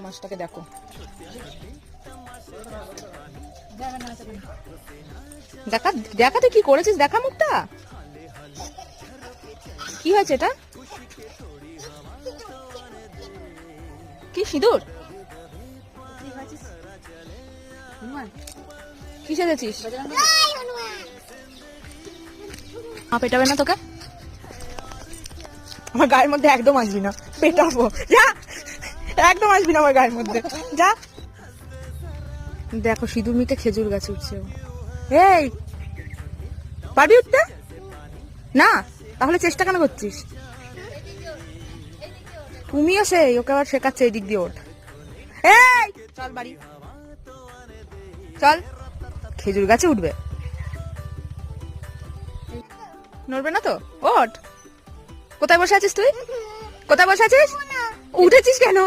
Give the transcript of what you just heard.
মাছটাকে দেখো, দেখা দেখা তুই কি করেছিস, দেখা মুখটা কি হয়েছে, এটা কি সিঁদুর, কি সেজেছিস? পেটাবে না তোকে, আমার গায়ের মধ্যে একদম আসবি না, পেটাবো, যা একদম আসবি না আমার গায়ের মধ্যে, যা। দেখো সিঁদুর মিটে খেজুর গাছে উঠছে, এই পারবি উঠতে না? তাহলে চেষ্টা কেন করছিস? তুমিও সেই, ওকে আবার শেখাচ্ছে এই দিক দিয়ে ওঠ, এই চল বাড়ি চল, খেজুর গাছে উঠবে, নড়বে না তো, ওঠ। কোথায় বসে আছিস তুই, কোথায় বসে আছিস, উঠেছিস কেন?